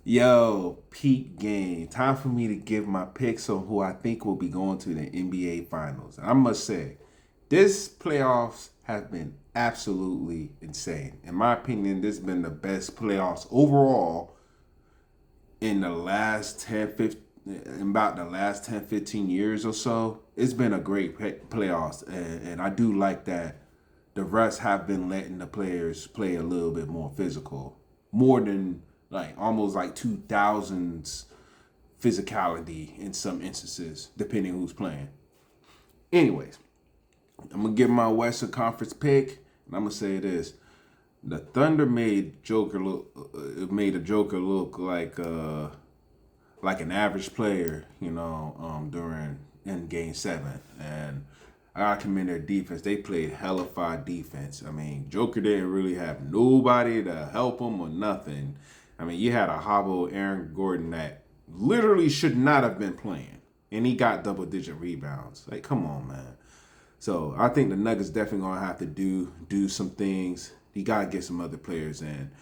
Yo, peak game. Time for me to give my picks on who I think will be going to the NBA Finals. I must say, this playoffs have been absolutely insane. In my opinion, this has been the best playoffs overall in the last 10, 15, in about the last 10, 15 years or so. It's been a great playoffs, and I do like that the refs have been letting the players play a little bit more physical, more than like almost like 2000s physicality in some instances, depending who's playing. Anyways, I'm gonna give my Western Conference pick, and I'm gonna say this: the Thunder made a Joker look like an average player, during in Game 7, and I commend their defense. They played hellified defense. I mean, Joker didn't really have nobody to help him or nothing. I mean, you had a hobble Aaron Gordon that literally should not have been playing, and he got double-digit rebounds. Like, come on, man. So I think the Nuggets definitely gonna have to do some things. You gotta get some other players in,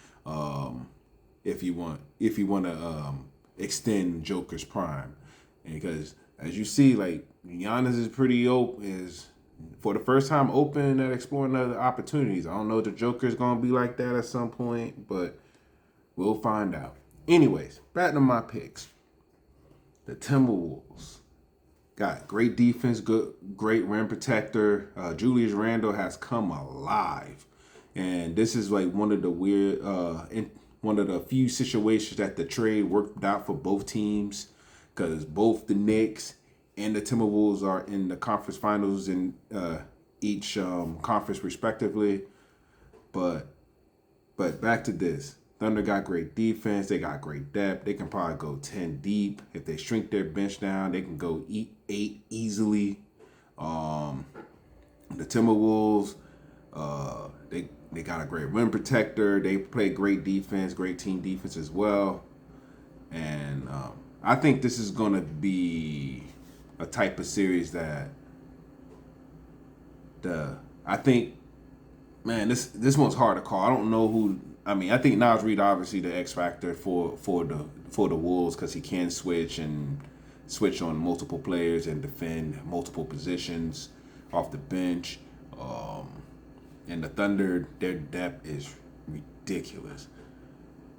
if you want to extend Joker's prime, and because as you see, like Giannis is pretty open, is for the first time open at exploring other opportunities. I don't know if the Joker's gonna be like that at some point, but we'll find out. Anyways, back to my picks. The Timberwolves got great defense, great rim protector. Julius Randle has come alive, and this is like one of the few situations that the trade worked out for both teams, because both the Knicks and the Timberwolves are in the conference finals in each conference respectively. But back to this. Thunder got great defense. They got great depth. They can probably go 10 deep. If they shrink their bench down, they can go 8 easily. The Timberwolves, they got a great rim protector. They play great defense, great team defense as well. And I think this is going to be a type of series that I think, man, this one's hard to call. I don't know who. I mean, I think Naz Reid obviously the X factor for the Wolves, because he can switch on multiple players and defend multiple positions off the bench. And the Thunder, their depth is ridiculous.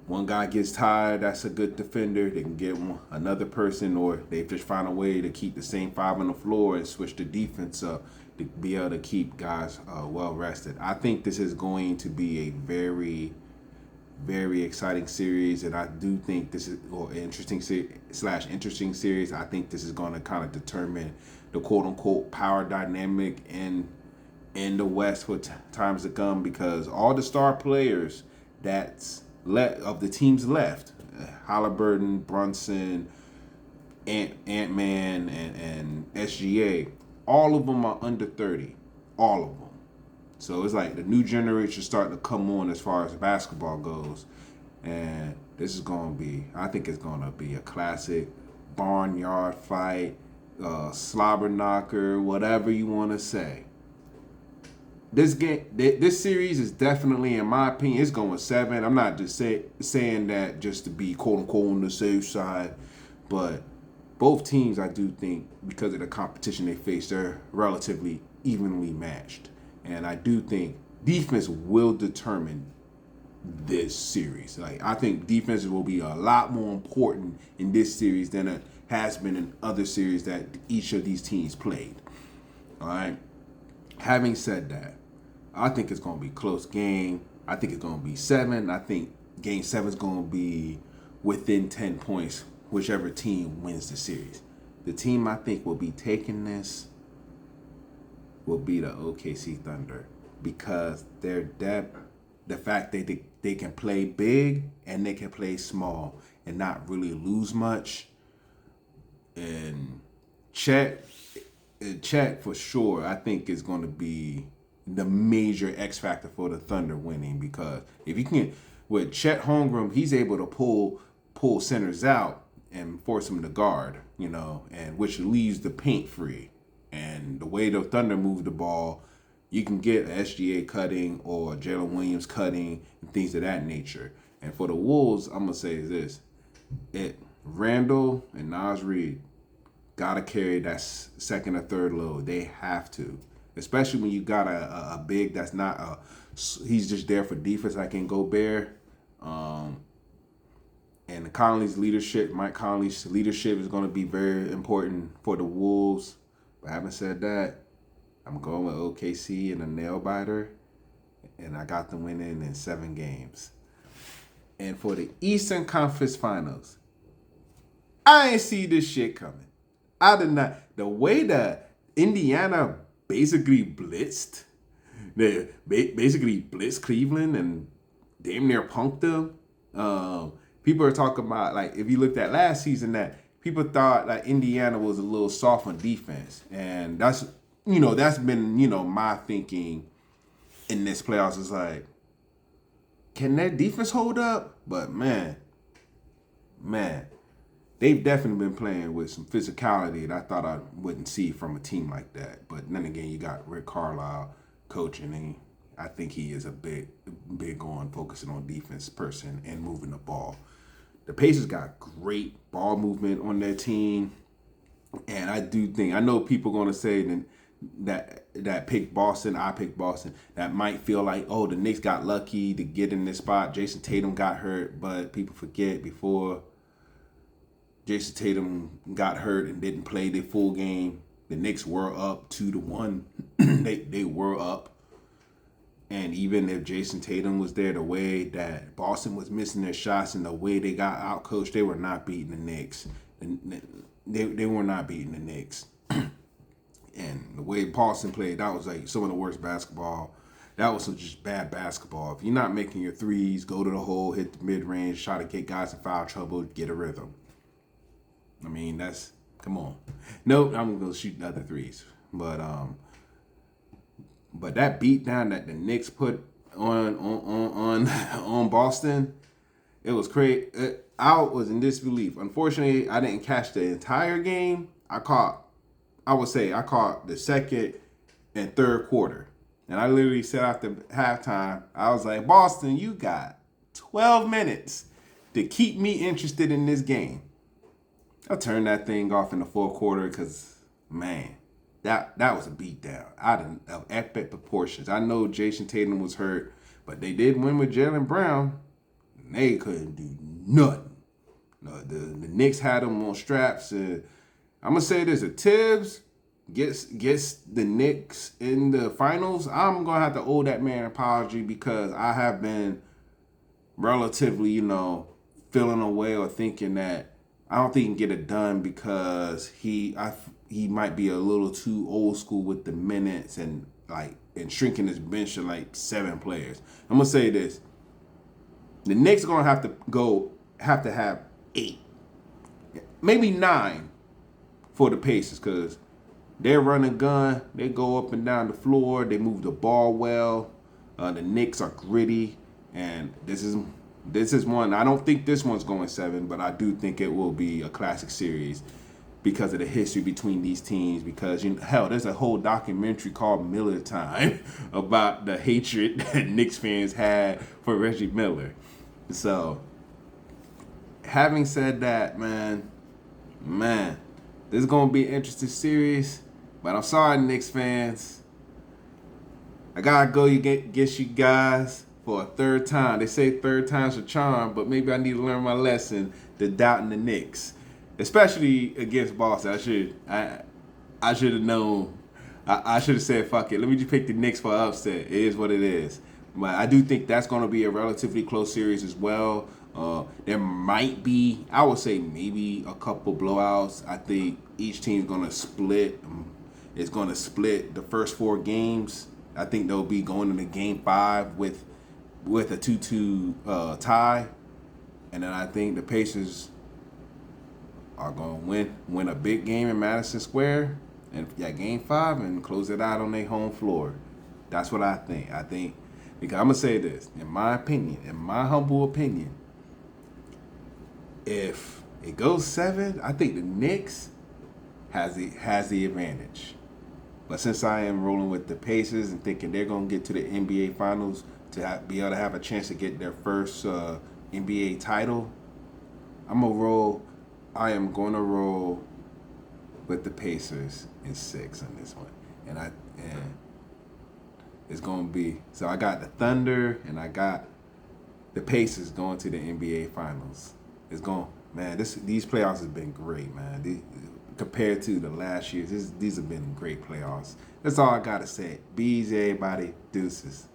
One guy gets tired, that's a good defender. They can get another person, or they just find a way to keep the same five on the floor and switch the defense up to be able to keep guys well rested. I think this is going to be a very, very exciting series, and I do think this is interesting series. I think this is going to kind of determine the quote unquote power dynamic in the West for times to come, because all the star players that's of the teams left, Halliburton, Brunson, Ant-Man, and SGA, all of them are under 30. All of them. So it's like the new generation starting to come on as far as basketball goes. And this is going to be, I think it's going to be a classic barnyard fight, slobber knocker, whatever you want to say. This series is definitely, in my opinion, it's going 7. I'm not just saying that just to be quote unquote on the safe side, but both teams, I do think, because of the competition they face, they're relatively evenly matched, and I do think defense will determine this series. Like, I think defense will be a lot more important in this series than it has been in other series that each of these teams played. All right. Having said that, I think it's going to be a close game. I think it's going to be 7. I think Game 7 is going to be within 10 points, whichever team wins the series. The team I think will be taking this will be the OKC Thunder, because their depth, the fact that they can play big and they can play small and not really lose much. And Chet for sure, I think is going to be the major X factor for the Thunder winning, because if you can, with Chet Holmgren, he's able to pull centers out and force them to guard, and which leaves the paint free. And the way the Thunder move the ball, you can get SGA cutting or Jalen Williams cutting and things of that nature. And for the Wolves, I'm gonna say this: Randall and Nas Reed gotta carry that second or third load. They have to, especially when you got a big that's not a. He's just there for defense like in Gobert. And Conley's leadership, Mike Conley's leadership is going to be very important for the Wolves. But having said that, I'm going with OKC in a nail biter, and I got them winning in 7 games. And for the Eastern Conference Finals, I ain't see this shit coming. I did not. The way that Indiana basically blitzed, they basically blitzed Cleveland and damn near punked them. People are talking about, like, if you looked at last season, that people thought like Indiana was a little soft on defense, and that's been my thinking in this playoffs is like, can that defense hold up? But man, they've definitely been playing with some physicality that I thought I wouldn't see from a team like that. But then again, you got Rick Carlisle coaching, and I think he is a big on focusing on defense person and moving the ball. The Pacers got great ball movement on their team, and I do think, I know people going to say that pick Boston, I picked Boston. That might feel like, oh, the Knicks got lucky to get in this spot. Jason Tatum got hurt, but people forget before Jason Tatum got hurt and didn't play the full game, the Knicks were up 2-1. They were up. And even if Jason Tatum was there, the way that Boston was missing their shots and the way they got outcoached, they were not beating the Knicks. They were not beating the Knicks. And the way Boston played, that was like some of the worst basketball. That was some just bad basketball. If you're not making your threes, go to the hole, hit the mid-range, try to get guys in foul trouble, get a rhythm. I mean, come on. Nope, I'm going to shoot the other threes. But that beat down that the Knicks put on Boston, it was crazy. I was in disbelief. Unfortunately, I didn't catch the entire game. I caught the second and third quarter. And I literally said after halftime, I was like, Boston, you got 12 minutes to keep me interested in this game. I turned that thing off in the fourth quarter because, man, that was a beatdown of epic proportions. I know Jason Tatum was hurt, but they did win with Jaylen Brown. And they couldn't do nothing. No, the Knicks had them on straps. I'm going to say this. If Tibbs gets the Knicks in the finals, I'm going to have to owe that man an apology because I have been relatively, feeling away or thinking that I don't think he can get it done because he might be a little too old school with the minutes and shrinking his bench to like 7 players. I'm gonna say this: the Knicks are gonna have to have 8, maybe 9 for the Pacers because they're running gun. They go up and down the floor. They move the ball well. The Knicks are gritty, and this is one. I don't think this one's going 7, but I do think it will be a classic series because of the history between these teams. Because there's a whole documentary called Miller Time about the hatred that Knicks fans had for Reggie Miller. So, having said that, man, this is gonna be an interesting series. But I'm sorry, Knicks fans. I gotta go against you guys for a third time. They say third time's a charm, but maybe I need to learn my lesson to doubting the Knicks, especially against Boston. I should have known. I should have said, fuck it. Let me just pick the Knicks for upset. It is what it is. But I do think that's going to be a relatively close series as well. There might be, I would say maybe a couple blowouts. I think each team's going to split. It's going to split the first 4 games. I think they'll be going into game 5 with a 2-2 tie. And then I think the Pacers are going to win a big game in Madison Square and game 5 and close it out on their home floor. That's what I think. Because I'm going to say this, in my humble opinion, if it goes 7, I think the Knicks has the advantage. But since I am rolling with the Pacers and thinking they're going to get to the NBA Finals to be able to have a chance to get their first NBA title, I'm gonna roll. I am gonna roll with the Pacers in 6 on this one, and it's gonna be. So I got the Thunder and I got the Pacers going to the NBA Finals. It's going, man. These playoffs have been great, man. Compared to the last years, these have been great playoffs. That's all I gotta say. Bees, everybody, deuces.